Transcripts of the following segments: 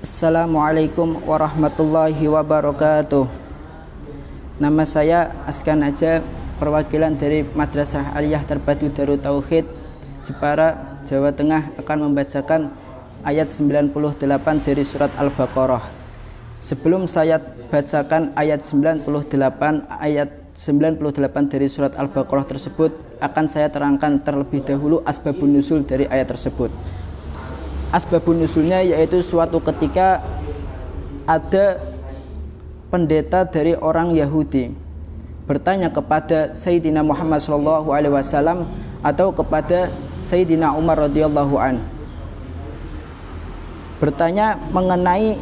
Assalamualaikum warahmatullahi wabarakatuh. Nama saya Askan Aja, perwakilan dari Madrasah Aliyah Terpadu Darut Tauhid, Jepara, Jawa Tengah, akan membacakan ayat 98 dari surat Al-Baqarah. Sebelum saya bacakan ayat 98 dari surat Al-Baqarah tersebut, akan saya terangkan terlebih dahulu asbabun nuzul dari ayat tersebut. Asbabun nuzulnya yaitu suatu ketika ada pendeta dari orang Yahudi bertanya kepada Sayyidina Muhammad SAW atau kepada Sayyidina Umar radhiyallahu an, bertanya mengenai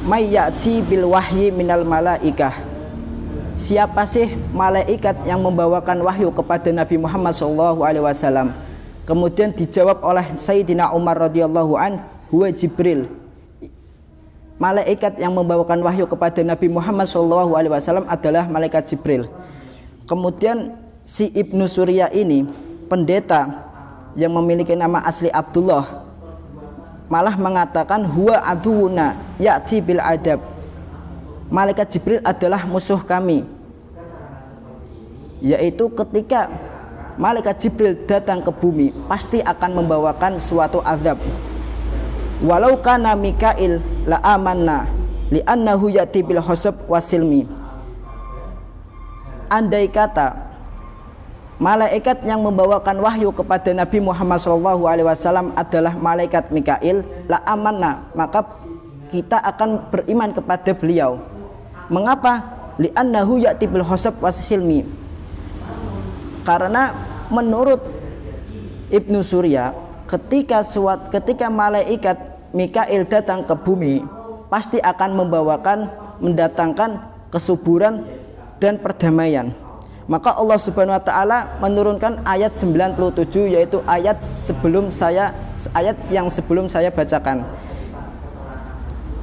may ya'ti bil wahyi minal malaikah, siapa sih malaikat yang membawakan wahyu kepada Nabi Muhammad SAW. Kemudian dijawab oleh Sayyidina Umar radhiyallahu an, huwa Jibril. Malaikat yang membawakan wahyu kepada Nabi Muhammad SAW adalah malaikat Jibril. Kemudian si Ibnu Surya ini, pendeta yang memiliki nama asli Abdullah, malah mengatakan huwa aduuna ya'ti bil adab, malaikat Jibril adalah musuh kami, yaitu ketika malaikat Jibril datang ke bumi pasti akan membawakan suatu azab. Walau kana Mikail la amanna li'annahu ya'ti bil husab wasilmi. Andai kata malaikat yang membawakan wahyu kepada Nabi Muhammad SAW adalah malaikat Mikail, la amanna, maka kita akan beriman kepada beliau. Mengapa? Li'annahu ya'ti bil husab wasilmi. Karena menurut Ibnu Surya, ketika malaikat Mikail datang ke bumi pasti akan mendatangkan kesuburan dan perdamaian. Maka Allah Subhanahu wa taala menurunkan ayat 97, yaitu ayat yang sebelum saya bacakan,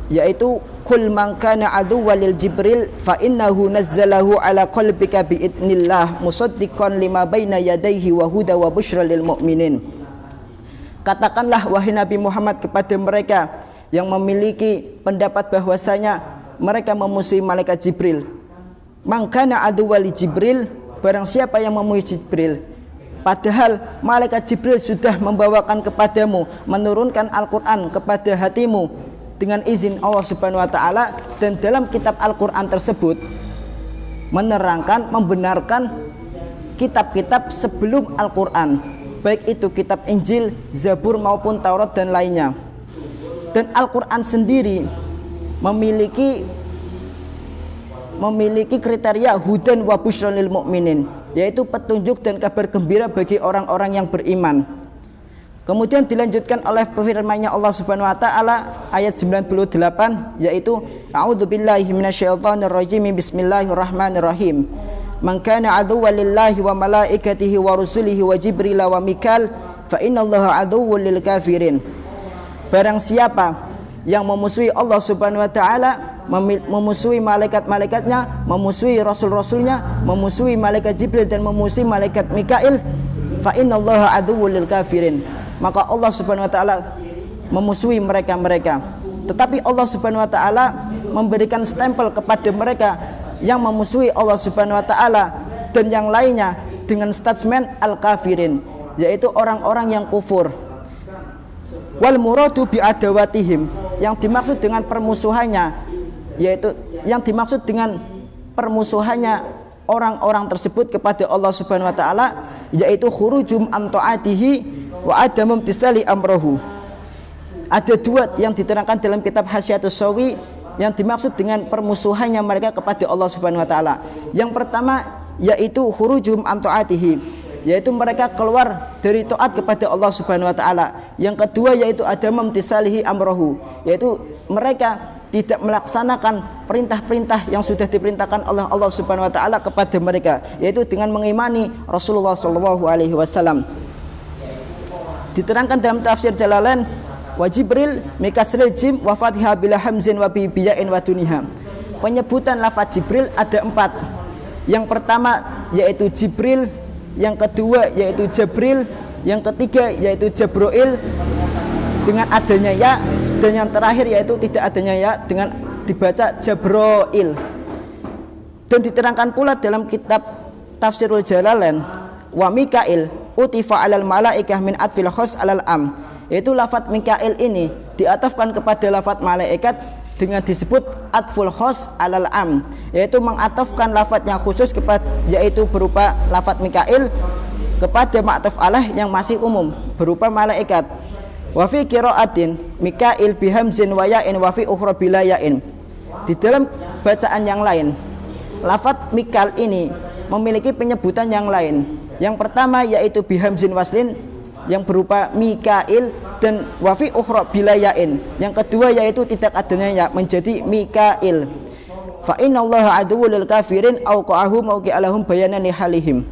yaitu qul man kana aduwwan lil jibril fa innahu nazzalahu ala qalbika bi idznillah musaddiqan lima baina yadayhi wa huda wa busyra lil mu'minin. Katakanlah wahai Nabi Muhammad kepada mereka yang memiliki pendapat bahwasanya mereka memusuhi malaikat Jibril, man kana aduwwan li Jibril, barang siapa yang memusuhi Jibril, padahal malaikat Jibril sudah membawakan kepadamu, menurunkan Al-Quran kepada hatimu dengan izin Allah Subhanahu wa taala, dan dalam kitab Al-Quran tersebut menerangkan, membenarkan kitab-kitab sebelum Al-Quran, baik itu kitab Injil, Zabur maupun Taurat dan lainnya. Dan Al-Quran sendiri memiliki kriteria hudan wa busyra lil mu'minin, yaitu petunjuk dan kabar gembira bagi orang-orang yang beriman. Kemudian dilanjutkan oleh firman-Nya Allah Subhanahu wa taala ayat 98, yaitu a'udzubillahi minasyaitonir rajim, bismillahirrahmanirrahim. Man kana aduwwan lillahi wa malaikatihi wa rusulihi wa jibril wa mikal fa innallaha aduwwun lil kafirin. Barang siapa yang memusuhi Allah Subhanahu wa taala, memusuhi malaikat-malaikatnya, memusuhi rasul-rasulnya, memusuhi malaikat Jibril dan memusuhi malaikat Mikail, fa innallaha aduwwun lil kafirin, maka Allah Subhanahu wa taala memusuhi mereka-mereka. Tetapi Allah Subhanahu wa taala memberikan stempel kepada mereka yang memusuhi Allah Subhanahu wa taala dan yang lainnya dengan statement al-kafirin, yaitu orang-orang yang kufur. Wal muradu bi adawatihim, yang dimaksud dengan permusuhannya, yaitu yang dimaksud dengan permusuhannya orang-orang tersebut kepada Allah Subhanahu wa taala, yaitu khurujum an taatihi wa adamum tisali amrohu. Ada dua yang diterangkan dalam kitab Hasyiatus Sawi yang dimaksud dengan permusuhannya mereka kepada Allah Subhanahu wa taala. Yang pertama yaitu khurujum an taatihi, yaitu mereka keluar dari taat kepada Allah Subhanahu wa taala. Yang kedua yaitu adamum tisalihi amrohu, yaitu mereka tidak melaksanakan perintah-perintah yang sudah diperintahkan oleh Allah Subhanahu wa taala kepada mereka, yaitu dengan mengimani Rasulullah sallallahu alaihi wasallam. Diterangkan dalam tafsir Jalalain, wa Jibril mikasril jim wa fathiha bila hamzin wa biyain wa duniha. Penyebutan lafaz Jibril ada 4. Yang pertama yaitu Jibril, yang kedua yaitu Jabril, yang ketiga yaitu Jabroil dengan adanya ya, Dan yang terakhir yaitu tidak adanya ya dengan dibaca Jabroil. Dan diterangkan pula dalam kitab Tafsirul Jalalain, wa Mikail utifa alal malaikah min atfil khos alal am, yaitu lafadz Mikail ini diatafkan kepada lafadz malaikat dengan disebut atful khos alal am, yaitu mengatafkan lafadz yang khusus yaitu berupa lafadz Mikail kepada ma'tuf alaih yang masih umum berupa malaikat. Wa fi qiraatin Mikail bihamzin wa ya'in wa fi ukhra bila ya'in. Di dalam bacaan yang lain, lafadz Mikail ini memiliki penyebutan yang lain. Yang pertama yaitu bihamzin waslin yang berupa Mikail, dan wafi ukhra bilayain. Yang kedua yaitu tidak adanya ya menjadi Mikail. Fa innallaha aduwwul lil kafirin au qa'ahum au qa'alahum bayanan li halihim.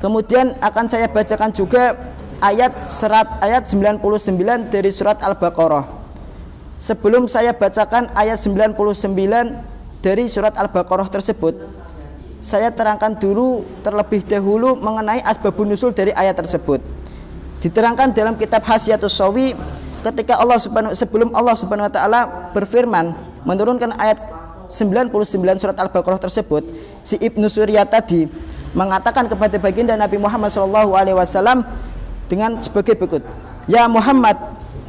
Kemudian akan saya bacakan juga ayat 99 dari surat Al-Baqarah. Sebelum saya bacakan ayat 99 dari surat Al-Baqarah tersebut, saya terangkan dulu terlebih dahulu mengenai asbabun nuzul dari ayat tersebut. Diterangkan dalam kitab Hasyiatus Shawi ketika sebelum Allah Subhanahu wa taala berfirman menurunkan ayat 99 surat Al-Baqarah tersebut, si Ibnu Surya tadi mengatakan kepada baginda Nabi Muhammad SAW dengan sebagai berikut: Ya Muhammad,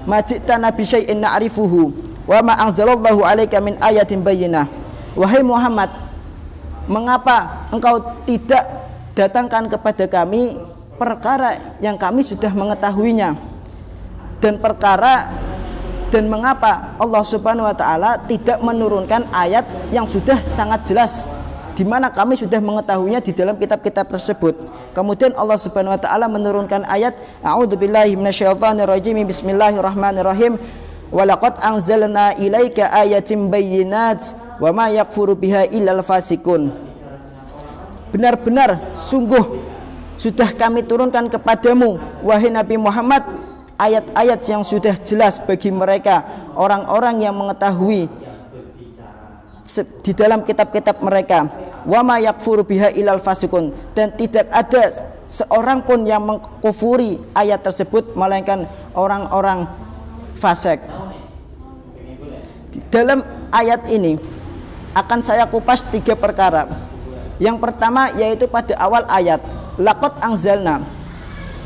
majita nabi syai'in na'rifuhu wa ma anzalallahu alaika min ayatin bayyinah. Wahai Muhammad, mengapa engkau tidak datangkan kepada kami perkara yang kami sudah mengetahuinya, dan mengapa Allah Subhanahu wa taala tidak menurunkan ayat yang sudah sangat jelas di mana kami sudah mengetahuinya di dalam kitab-kitab tersebut. Kemudian Allah Subhanahu wa taala menurunkan ayat A'udzubillahi minasyaitonirrajim, bismillahirrahmanirrahim, walaqad anzalna ilaika ayatin bayyinat wa ma yakfuru biha illal fasikun. Benar-benar sungguh sudah kami turunkan kepadamu wahai Nabi Muhammad ayat-ayat yang sudah jelas bagi mereka orang-orang yang mengetahui di dalam kitab-kitab mereka. Wa ma yakfuru biha illal fasikun, dan tidak ada seorang pun yang mengkufuri ayat tersebut melainkan orang-orang fasik. Di dalam ayat ini akan saya kupas 3 perkara. Yang pertama yaitu pada awal ayat laqad anzalna.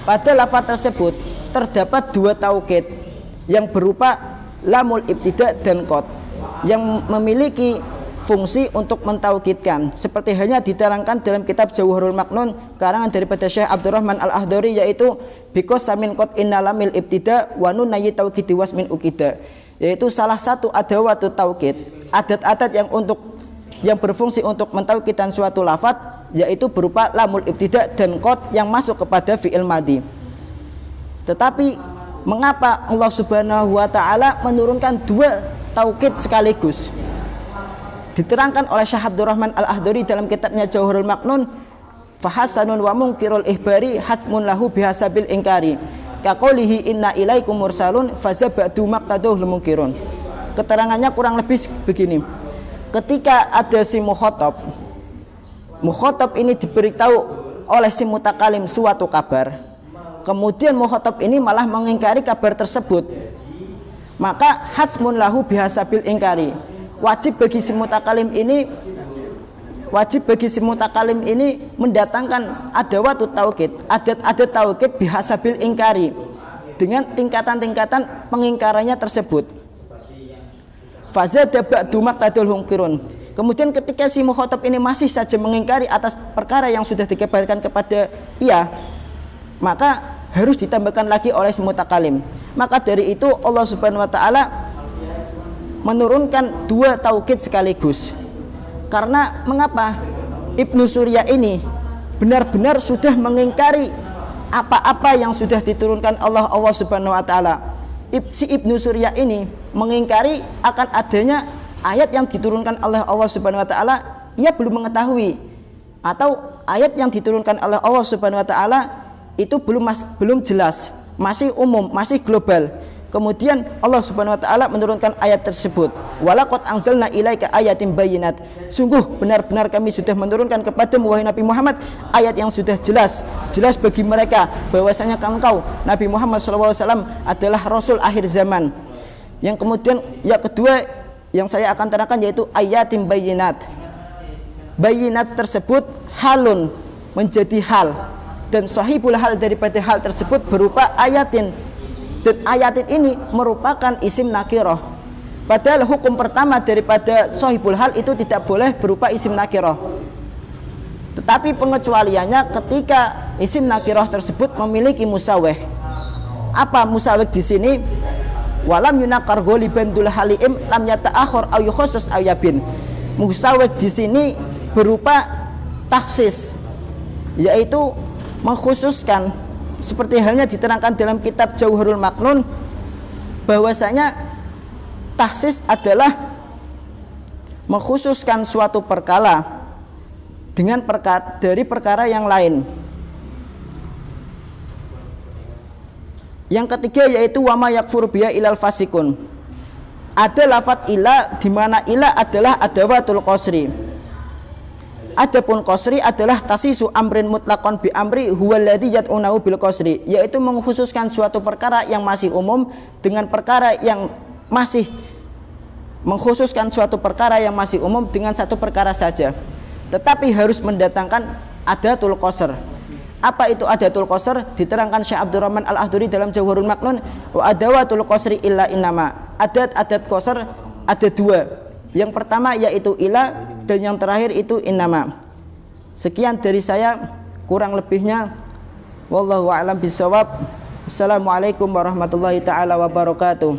Pada lafaz tersebut terdapat 2 taukid yang berupa lamul ibtida dan qad yang memiliki fungsi untuk mentaukidkan, seperti hanya diterangkan dalam kitab Jauharul Maknun karangan daripada Syekh Abdurrahman Al-Ahdari, yaitu bikos samin qad innalamil ibtida wa nun nayi taukidi wasmin ukida, yaitu salah satu adawatu taukid, adat-adat yang berfungsi untuk mentaukidkan suatu lafaz, yaitu berupa lamul ibtida dan qad yang masuk kepada fi'il madhi. Tetapi mengapa Allah Subhanahu wa taala menurunkan 2 taukid sekaligus? Diterangkan oleh Syekh Abdurrahman Al-Ahdari dalam kitabnya Jauharul Maknun, fahasanun wa munkirul ihbari hasmun lahu bihasabil ingkari kaqaulihi inna ilaikum mursalun fazabadu maqtaduh munkirun. Keterangannya kurang lebih begini: ketika ada si mukhatab ini diberitahu oleh si mutakalim suatu kabar, kemudian mukhatab ini malah mengingkari kabar tersebut, maka hasmun lahu bihasabil ingkari, wajib bagi si mutakalim ini mendatangkan adawatu taukid, adat taukid bihasabil ingkari, dengan tingkatan-tingkatan pengingkarannya tersebut. Fazada ba'du maqtadul hunkirun. Kemudian ketika si mukhatab ini masih saja mengingkari atas perkara yang sudah dikabarkan kepada ia, maka harus ditambahkan lagi oleh si mutakalim. Maka dari itu Allah Subhanahu wa taala menurunkan 2 taukid sekaligus. Karena mengapa? Ibnu Surya ini benar-benar sudah mengingkari apa-apa yang sudah diturunkan Allah Subhanahu wa taala. Si Ibnu Surya ini mengingkari akan adanya ayat yang diturunkan oleh Allah Subhanahu wa taala, ia belum mengetahui, atau ayat yang diturunkan oleh Allah Subhanahu wa taala itu belum jelas, masih umum, masih global. Kemudian Allah Subhanahu wa taala menurunkan ayat tersebut. Walaqad anzalna ilaika ayatin bayyinat. Sungguh benar-benar kami sudah menurunkan kepadamu wahai Nabi Muhammad ayat yang sudah jelas bagi mereka bahwasanya engkau Nabi Muhammad SAW adalah rasul akhir zaman. Yang kemudian yang kedua yang saya akan terangkan yaitu ayatin bayyinat. Bayyinat tersebut halun, menjadi hal, dan sahibul hal daripada hal tersebut berupa ayatin. Dan ayatin ini merupakan isim nakirah. Padahal hukum pertama daripada sahibul hal itu tidak boleh berupa isim nakirah. Tetapi pengecualiannya ketika isim nakirah tersebut memiliki musawwih. Apa musawwih di sini? Walam yunakar ghaliban dul halim lam yata'akhir aw yukhassas aw yabin. Musawwih di sini berupa takhsis, yaitu mengkhususkan, seperti halnya diterangkan dalam kitab Jauharul Maknun bahwasanya takhsis adalah mengkhususkan suatu perkara dengan dari perkara yang lain. Yang ketiga yaitu wama yakfur biha ilal fasikun. Ada lafadz ila di mana ila adalah adawatul qasri. Adapun qasri adalah tasisu amrin mutlaqan bi amri huwallazi yad'unahu bil qasri, yaitu mengkhususkan suatu perkara yang masih umum dengan perkara yang masih mengkhususkan suatu perkara yang masih umum dengan satu perkara saja, tetapi harus mendatangkan adatul qasr. Apa itu adatul qasr? Diterangkan Syekh Abdurrahman Al-Ahduri dalam Jauharul Maknun, wa adawatul qasri illa innama. Adat qasr ada dua. Yang pertama yaitu ila, dan yang terakhir itu innama. Sekian dari saya, kurang lebihnya wallahu a'lam bishawab. Assalamualaikum warahmatullahi taala wabarakatuh.